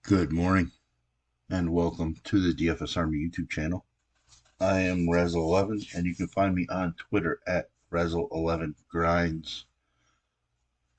Good morning and welcome to the DFS Army YouTube channel. I am Razzle11 and you can find me on Twitter at Razzle11Grinds.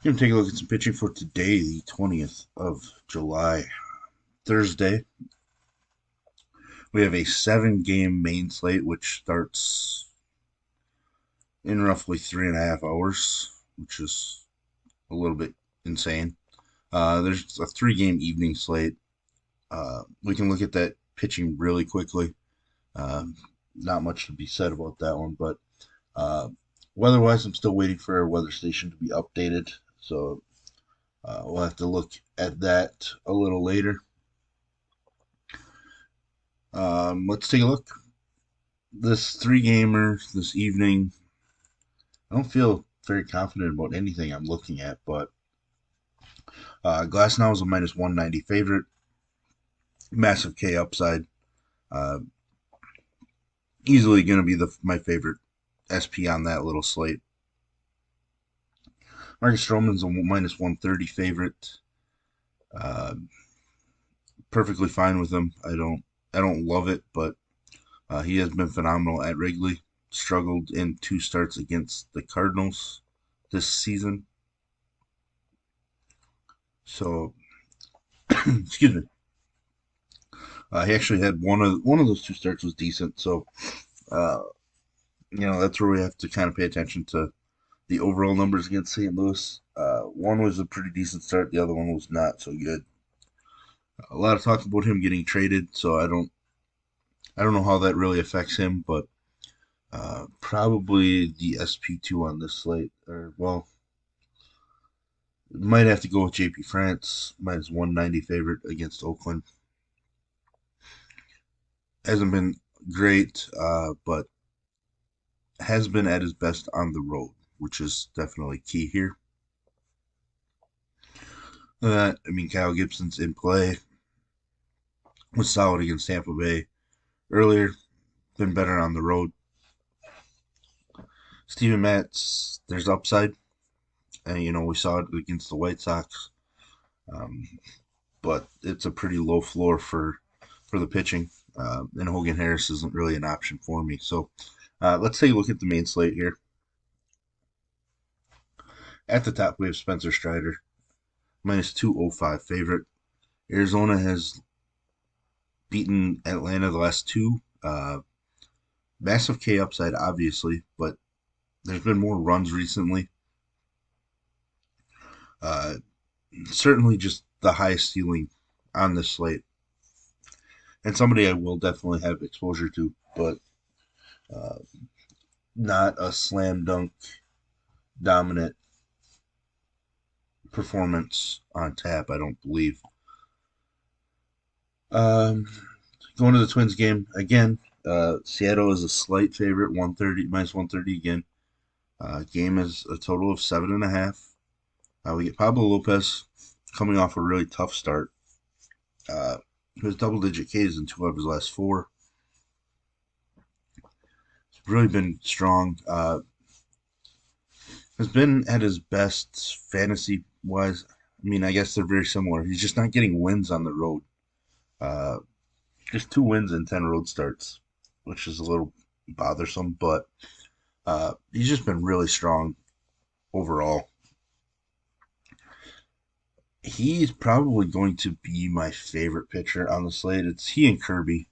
You can take a look at some pitching for today, the 20th of July, Thursday. We have a 7-game main slate which starts in roughly 3.5 hours, which is a little bit insane. There's a 3-game evening slate. We can look at that pitching really quickly. Not much to be said about that one, but weather-wise, I'm still waiting for our weather station to be updated, so we'll have to look at that a little later. Let's take a look. This 3-gamer this evening, I don't feel very confident about anything I'm looking at, but Glass now is a minus 190 favorite. Massive K upside. Uh, Easily going to be my favorite SP on that little slate. Marcus Stroman's a minus 130 favorite. Perfectly fine with him. I don't love it, but he has been phenomenal at Wrigley. Struggled in 2 starts against the Cardinals this season. So, excuse me. He actually had one of those 2 starts was decent. So, that's where we have to kind of pay attention to the overall numbers against St. Louis. One was a pretty decent start. The other one was not so good. A lot of talk about him getting traded, so I don't know how that really affects him, but probably the SP2 on this slate, or well, might have to go with JP France minus 190 favorite against Oakland. Hasn't been great, but has been at his best on the road, which is definitely key here. Kyle Gibson's in play. Was solid against Tampa Bay earlier. Been better on the road. Steven Matz, there's upside. And, we saw it against the White Sox. But it's a pretty low floor for the pitching. And Hogan Harris isn't really an option for me. So let's take a look at the main slate here. At the top, we have Spencer Strider, minus 205 favorite. Arizona has beaten Atlanta the last 2. Massive K upside, obviously, but there's been more runs recently. Certainly just the highest ceiling on this slate. And somebody I will definitely have exposure to, but not a slam dunk dominant performance on tap, I don't believe. Going to the Twins game again. Seattle is a slight favorite, minus 130 again. Game is a total of 7.5. We get Pablo Lopez coming off a really tough start. He was double-digit Ks in 2 of his last 4. He's really been strong. Has been at his best fantasy-wise. I guess they're very similar. He's just not getting wins on the road. Just 2 wins in 10 road starts, which is a little bothersome, but he's just been really strong overall. He's probably going to be my favorite pitcher on the slate. It's he and Kirby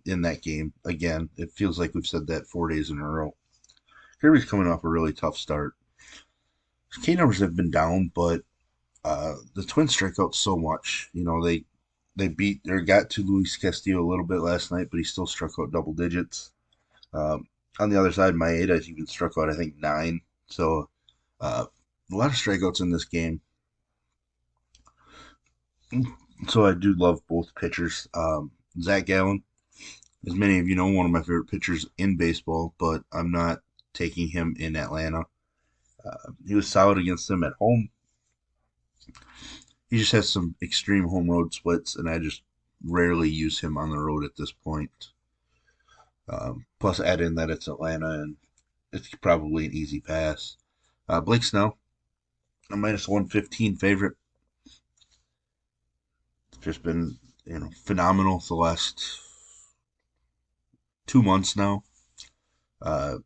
in that game. Again, it feels like we've said that 4 days in a row. Kirby's coming off a really tough start. His K numbers have been down, but the Twins strike out so much. They beat or got to Luis Castillo a little bit last night, but he still struck out double digits. On the other side, Maeda even struck out, I think, 9. So a lot of strikeouts in this game. So I do love both pitchers. Zach Gallen, as many of you know, one of my favorite pitchers in baseball, but I'm not taking him in Atlanta. He was solid against them at home. He just has some extreme home road splits, and I just rarely use him on the road at this point. Plus, add in that it's Atlanta, and it's probably an easy pass. Blake Snell, a minus 115 favorite. Just been, phenomenal the last 2 months now. Uh,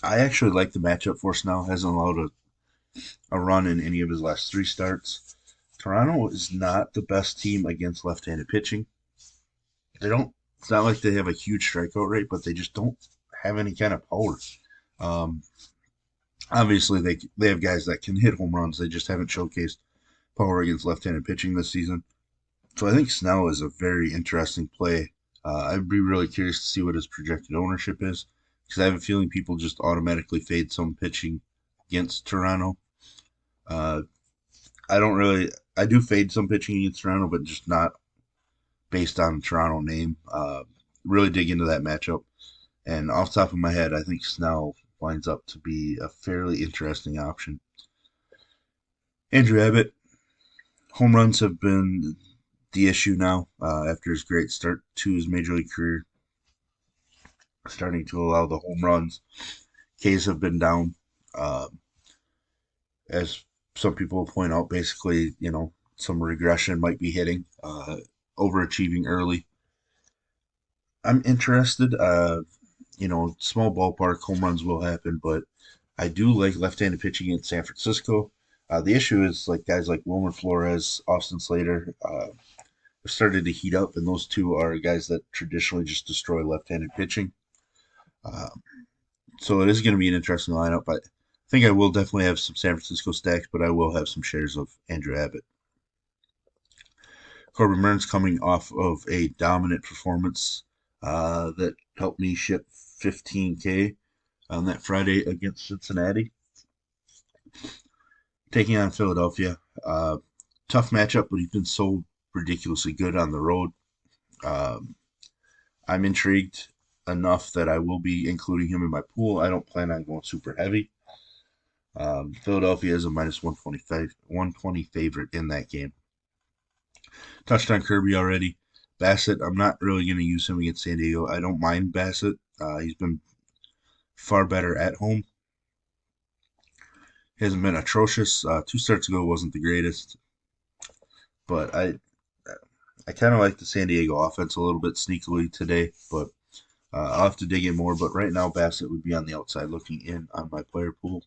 I actually like the matchup for Snell. Hasn't allowed a run in any of his last three starts. Toronto is not the best team against left-handed pitching. They don't. It's not like they have a huge strikeout rate, but they just don't have any kind of power. Um, Obviously, they have guys that can hit home runs. They just haven't showcased power against left-handed pitching this season. So I think Snell is a very interesting play. I'd be really curious to see what his projected ownership is because I have a feeling people just automatically fade some pitching against Toronto. Uh, I don't really. I do fade some pitching against Toronto, but just not based on Toronto name. Really dig into that matchup, and off the top of my head, I think Snell lines up to be a fairly interesting option. Andrew Abbott, home runs have been the issue now after his great start to his major league career, starting to allow the home runs. Ks have been down, uh, as some people point out. Basically, some regression might be hitting, overachieving early. I'm interested. Small ballpark home runs will happen, but I do like left-handed pitching in San Francisco. The issue is like guys like Wilmer Flores, Austin Slater, have started to heat up, and those two are guys that traditionally just destroy left-handed pitching. Um, so it is going to be an interesting lineup. I think I will definitely have some San Francisco stacks, but I will have some shares of Andrew Abbott. Corbin Burns coming off of a dominant performance that helped me ship 15K on that Friday against Cincinnati, taking on Philadelphia. Tough matchup, but he's been so ridiculously good on the road. Um, I'm intrigued enough that I will be including him in my pool. I don't plan on going super heavy. Philadelphia is a minus 120 favorite in that game. Touched on Kirby already. Bassett, I'm not really going to use him against San Diego. I don't mind Bassett. He's been far better at home. He hasn't been atrocious. 2 starts ago wasn't the greatest, but I kind of like the San Diego offense a little bit sneakily today, but I'll have to dig in more. But right now, Bassett would be on the outside looking in on my player pool.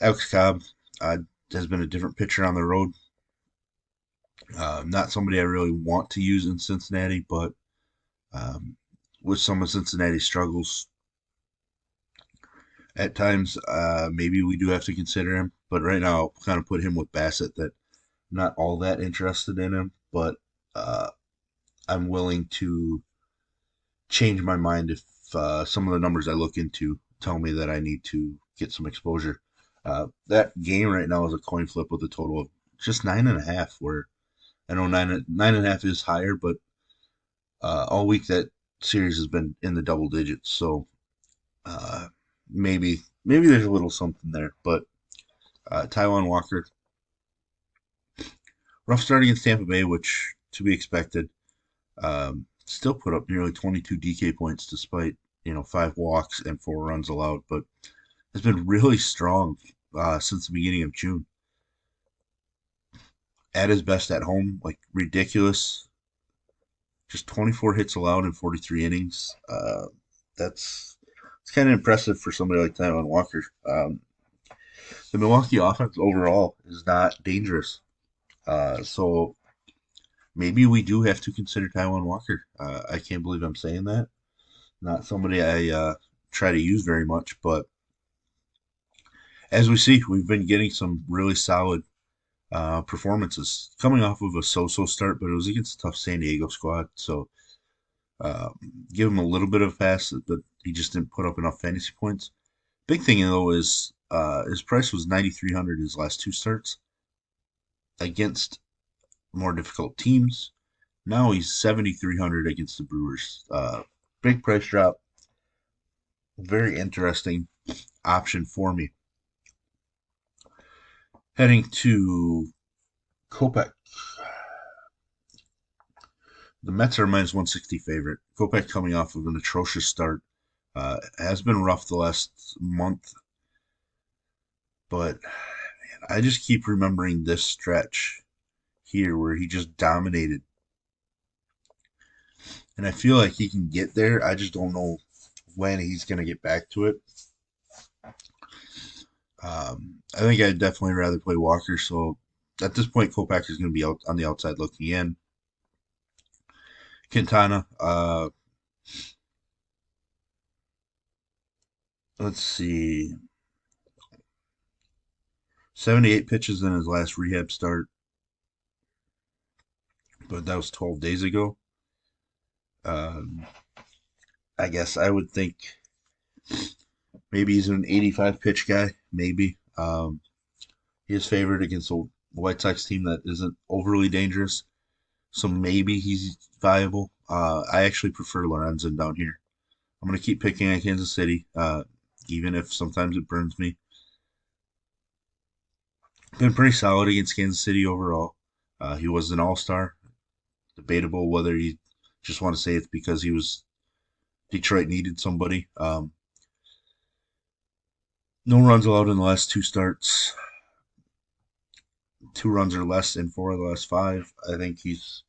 Alex Cobb has been a different pitcher on the road. Not somebody I really want to use in Cincinnati, but um, with some of Cincinnati's struggles, at times maybe we do have to consider him. But right now, I'll kind of put him with Bassett. That I'm not all that interested in him, but uh, I'm willing to change my mind if some of the numbers I look into tell me that I need to get some exposure. That game right now is a coin flip with a total of just 9.5. Where I know nine and a half is higher, but all week that series has been in the double digits. So uh, maybe there's a little something there. But Taiwan Walker, rough start against Tampa Bay, which to be expected. Still put up nearly 22 DK points despite 5 walks and 4 runs allowed, but has been really strong since the beginning of June. At his best at home, like ridiculous. Just 24 hits allowed in 43 innings. That's it's kind of impressive for somebody like Taiwan Walker. The Milwaukee offense overall is not dangerous, so maybe we do have to consider Taiwan Walker. I can't believe I'm saying that. Not somebody I try to use very much, but as we see, we've been getting some really solid performances coming off of a so-so start, but it was against a tough San Diego squad. So um, give him a little bit of a pass, but he just didn't put up enough fantasy points. Big thing though is his price was 9,300 his last 2 starts against more difficult teams. Now he's 7,300 against the Brewers. Big price drop. Very interesting option for me. Heading to Kopech. The Mets are minus 160 favorite. Kopech coming off of an atrocious start. Has been rough the last month, but man, I just keep remembering this stretch here where he just dominated. And I feel like he can get there. I just don't know when he's going to get back to it. I think I'd definitely rather play Walker. So at this point, Kopech is going to be out on the outside looking in. Quintana, let's see, 78 pitches in his last rehab start, but that was 12 days ago. Um, I guess I would think maybe he's an 85 pitch guy. Maybe. He is favored against a White Sox team that isn't overly dangerous. So maybe he's viable. I actually prefer Lorenzen down here. I'm going to keep picking at Kansas City, even if sometimes it burns me. Been pretty solid against Kansas City overall. He was an all-star. Debatable whether you just want to say it's because he was Detroit needed somebody. No runs allowed in the last two starts. 2 runs or less in 4 of the last 5. I think he's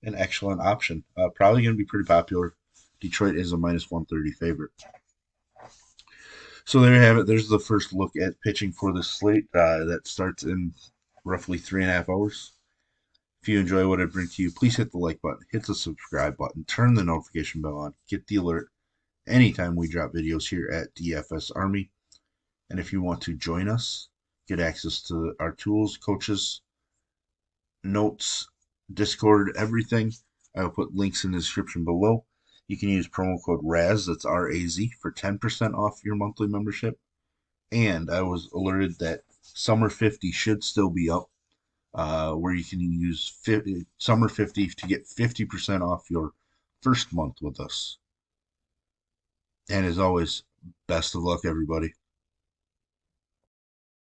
an excellent option. Probably going to be pretty popular. Detroit is a minus 130 favorite. So there you have it. There's the first look at pitching for the slate that starts in roughly 3.5 hours. If you enjoy what I bring to you, please hit the like button, hit the subscribe button, turn the notification bell on, get the alert anytime we drop videos here at DFS Army. And if you want to join us, get access to our tools, coaches, notes, Discord, everything, I will put links in the description below. You can use promo code RAZ, that's R-A-Z, for 10% off your monthly membership. And I was alerted that Summer 50 should still be up, where you can use Summer 50 to get 50% off your first month with us. And as always, best of luck, everybody.